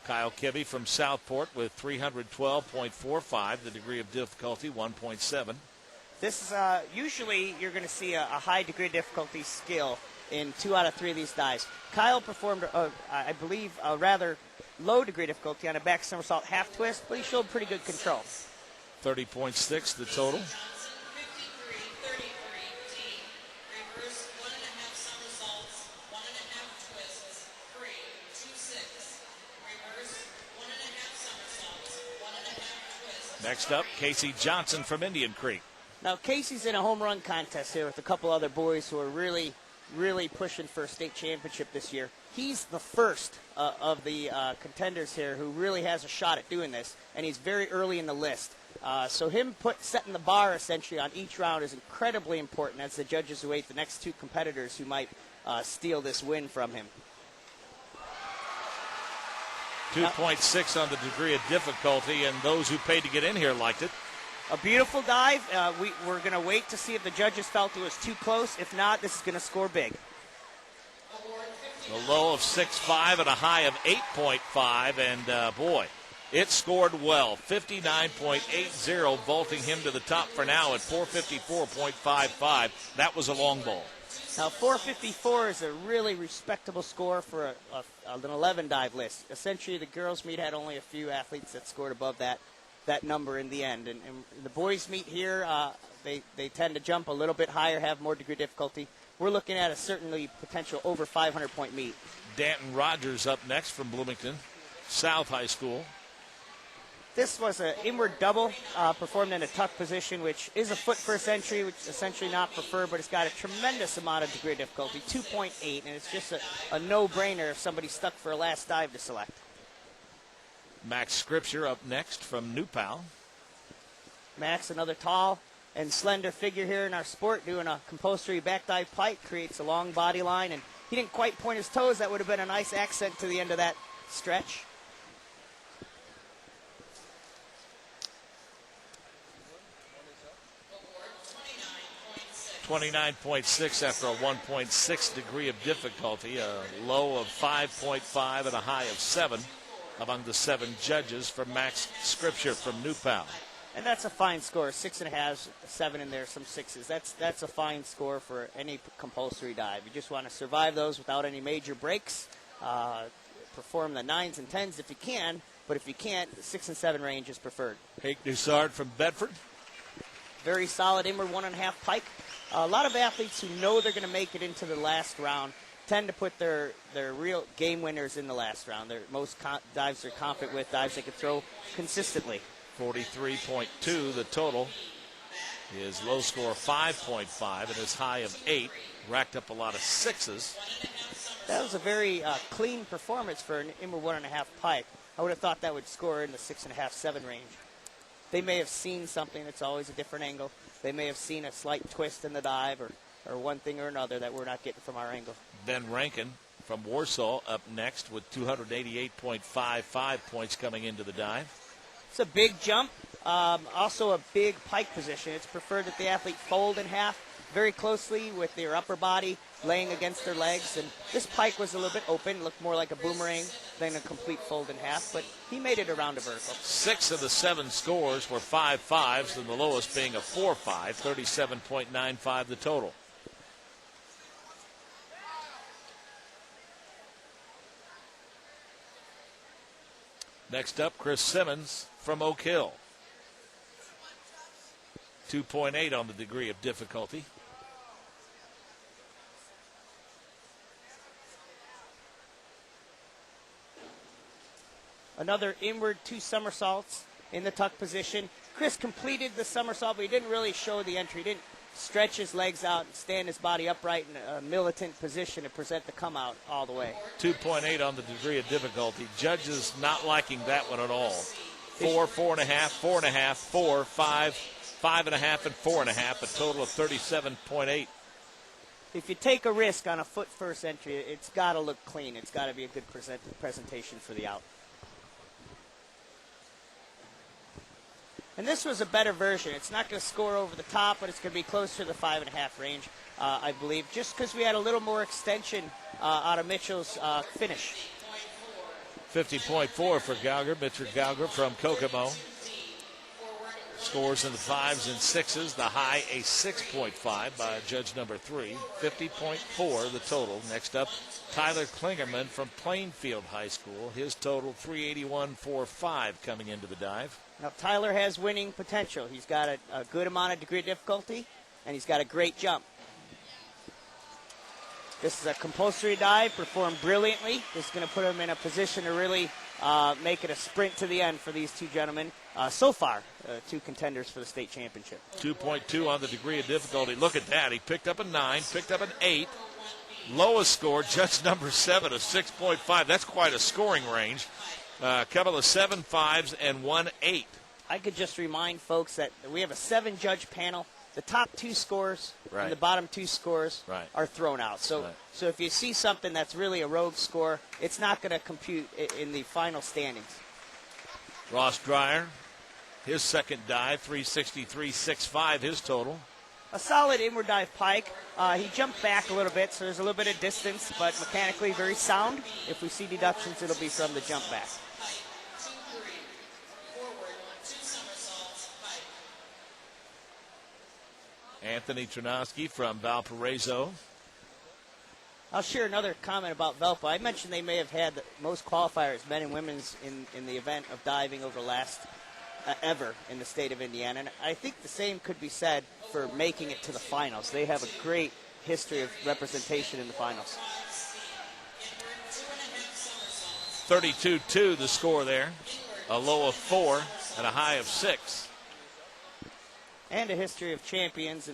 Kyle Kibbe from Southport with 312.45, the degree of difficulty 1.7. This is usually you're going to see a high degree of difficulty skill in 2 out of 3 of these dives. Kyle performed, I believe, a rather low degree of difficulty on a back somersault half twist, but he showed pretty good control. 30.6 the total. Next up, Casey Johnson from Indian Creek. Now, Casey's in a home run contest here with a couple other boys who are really, really pushing for a state championship this year. He's the first of the contenders here who really has a shot at doing this, and he's very early in the list. So him setting the bar essentially on each round is incredibly important as the judges await the next 2 competitors who might steal this win from him. 2.6 on the degree of difficulty, and those who paid to get in here liked it. A beautiful dive. We're going to wait to see if the judges felt it was too close. If not, this is going to score big. A low of 6.5 and a high of 8.5, and boy, it scored well. 59.80, vaulting him to the top for now at 454.55. That was a long ball. Now, 454 is a really respectable score for an 11 dive list. Essentially, the girls' meet had only a few athletes that scored above that number in the end. And the boys' meet here, they tend to jump a little bit higher, have more degree of difficulty. We're looking at a certainly potential over 500-point meet. Danton Rogers up next from Bloomington South High School. This was an inward double performed in a tuck position, which is a foot first entry, which is essentially not preferred, but it's got a tremendous amount of degree of difficulty, 2.8, and it's just a no-brainer if somebody's stuck for a last dive to select. Max Scripture up next from New Pal. Max, another tall and slender figure here in our sport, doing a compulsory back dive pike, creates a long body line, and he didn't quite point his toes. That would have been a nice accent to the end of that stretch. 29.6 after a 1.6 degree of difficulty, a low of 5.5 and a high of 7 among the 7 judges from Max Scripture from New Pal. And that's a fine score, 6.5, 7 in there, some 6s. That's a fine score for any compulsory dive. You just want to survive those without any major breaks. Perform the 9s and 10s if you can, but if you can't, the 6 and 7 range is preferred. Hank Dussard from Bedford. Very solid inward 1.5 pike. A lot of athletes who know they're going to make it into the last round tend to put their real game winners in the last round. Their most dives they're confident with, dives they can throw consistently. 43.2 the total. His low score 5.5 and his high of 8. Racked up a lot of 6s. That was a very clean performance for an inward 1.5 pike. I would have thought that would score in the 6.5, 7 range. They may have seen something that's always a different angle. They may have seen a slight twist in the dive or one thing or another that we're not getting from our angle. Ben Rankin from Warsaw up next with 288.55 points coming into the dive. It's a big jump, also a big pike position. It's preferred that the athlete fold in half very closely with their upper body laying against their legs. And this pike was a little bit open, looked more like a boomerang than a complete fold in half, but he made it around a vertical. 6 of the 7 scores were 5.5s, and the lowest being a 4.5, 37.95 the total. Next up, Chris Simmons from Oak Hill. 2.8 on the degree of difficulty. Another inward 2 somersaults in the tuck position. Chris completed the somersault, but he didn't really show the entry. He didn't stretch his legs out and stand his body upright in a militant position to present the come out all the way. 2.8 on the degree of difficulty. Judges not liking that one at all. 4, 4.5, 4.5, 4, 5, 5.5, and 4.5, a total of 37.8. If you take a risk on a foot first entry, it's got to look clean. It's got to be a good presentation for the out. And this was a better version. It's not going to score over the top, but it's going to be closer to the 5.5 range, I believe, just because we had a little more extension out of Mitchell's finish. 50.4 for Gauger, Mitchell Gauger from Kokomo. Scores in the 5s and 6s. The high, a 6.5 by judge number 3. 50.4 the total. Next up, Tyler Klingerman from Plainfield High School. His total, 381.45 coming into the dive. Now, Tyler has winning potential. He's got a good amount of degree of difficulty, and he's got a great jump. This is a compulsory dive, performed brilliantly. This is going to put him in a position to really make it a sprint to the end for these two gentlemen. So far, two contenders for the state championship. 2.2 on the degree of difficulty. Look at that. He picked up a 9, picked up an 8. Lowest score, judge number 7, a 6.5. That's quite a scoring range. A couple of 7 5s and 1 8. I could just remind folks that we have a 7-judge panel. The top 2 scores and the bottom 2 scores are thrown out. So if you see something that's really a rogue score, it's not going to compute in the final standings. Ross Dreyer, his second dive, 363.65, his total. A solid inward dive pike. He jumped back a little bit, so there's a little bit of distance, but mechanically very sound. If we see deductions, it'll be from the jump back. Anthony Tronosky from Valparaiso. I'll share another comment about Valpo. I mentioned they may have had the most qualifiers, men and women's, in the event of diving over the last ever in the state of Indiana. And I think the same could be said for making it to the finals. They have a great history of representation in the finals. 32-2 the score there. A low of 4 and a high of 6. And a history of champions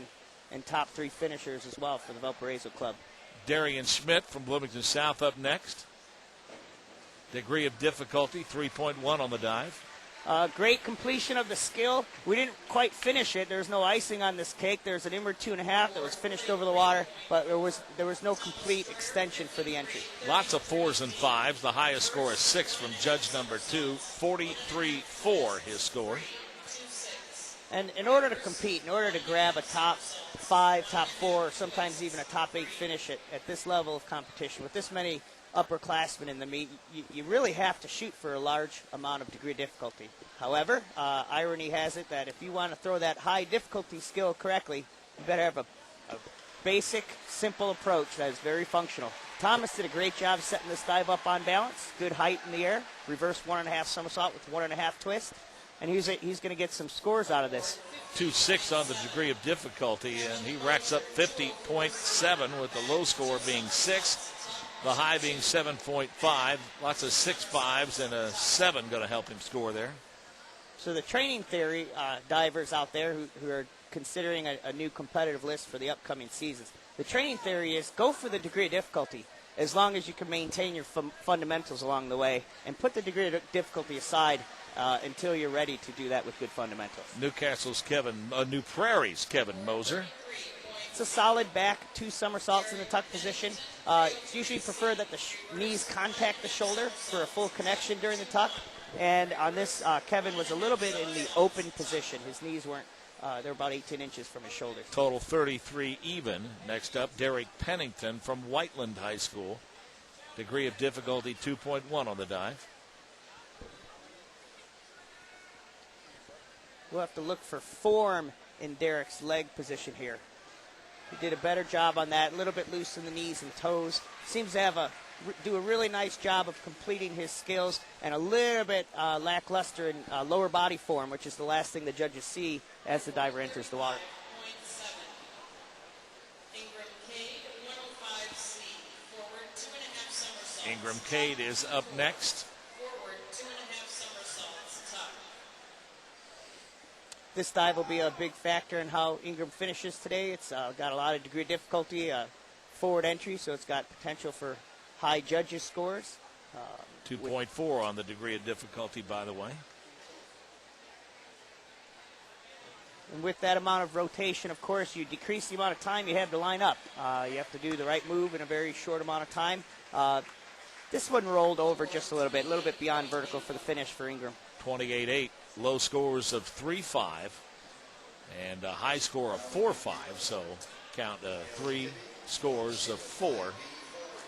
and top 3 finishers as well for the Valparaiso club. Darian Schmidt from Bloomington South up next. Degree of difficulty, 3.1 on the dive. Great completion of the skill. We didn't quite finish it. There's no icing on this cake. There's an inward 2.5 that was finished over the water, but there was no complete extension for the entry. Lots of 4s and 5s. The highest score is 6 from judge number 2. 43.4 his score. And in order to compete, in order to grab a top 5, top 4, or sometimes even a top 8 finish at this level of competition, with this many upperclassmen in the meet, you really have to shoot for a large amount of degree of difficulty. However, irony has it that if you want to throw that high difficulty skill correctly, you better have a basic, simple approach that is very functional. Thomas did a great job setting this dive up on balance. Good height in the air, reverse 1.5 somersault with 1.5 twist. And he's going to get some scores out of this. 2.6 on the degree of difficulty, and he racks up 50.7 with the low score being 6, the high being 7.5. Lots of 6 5s and a 7 going to help him score there. So the training theory, divers out there who are considering a new competitive list for the upcoming seasons, the training theory is go for the degree of difficulty as long as you can maintain your fundamentals along the way, and put the degree of difficulty aside until you're ready to do that with good fundamentals. New Prairie's Kevin Moser. It's a solid back, 2 somersaults in the tuck position. It's usually preferred that the knees contact the shoulder for a full connection during the tuck. And on this, Kevin was a little bit in the open position. His knees weren't, they're about 18 inches from his shoulders. Total 33 even. Next up, Derek Pennington from Whiteland High School. Degree of difficulty 2.1 on the dive. We'll have to look for form in Derek's leg position here. He did a better job on that, a little bit loose in the knees and toes. Seems to do a really nice job of completing his skills, and a little bit lackluster in lower body form, which is the last thing the judges see as the diver enters the water. Ingram Cade is up next. This dive will be a big factor in how Ingram finishes today. It's got a lot of degree of difficulty, forward entry, so it's got potential for high judges' scores. 2.4 on the degree of difficulty, by the way. And with that amount of rotation, of course, you decrease the amount of time you have to line up. You have to do the right move in a very short amount of time. This one rolled over just a little bit beyond vertical for the finish for Ingram. 28.8. Low scores of 3.5 and a high score of 4.5. So count 3 scores of 4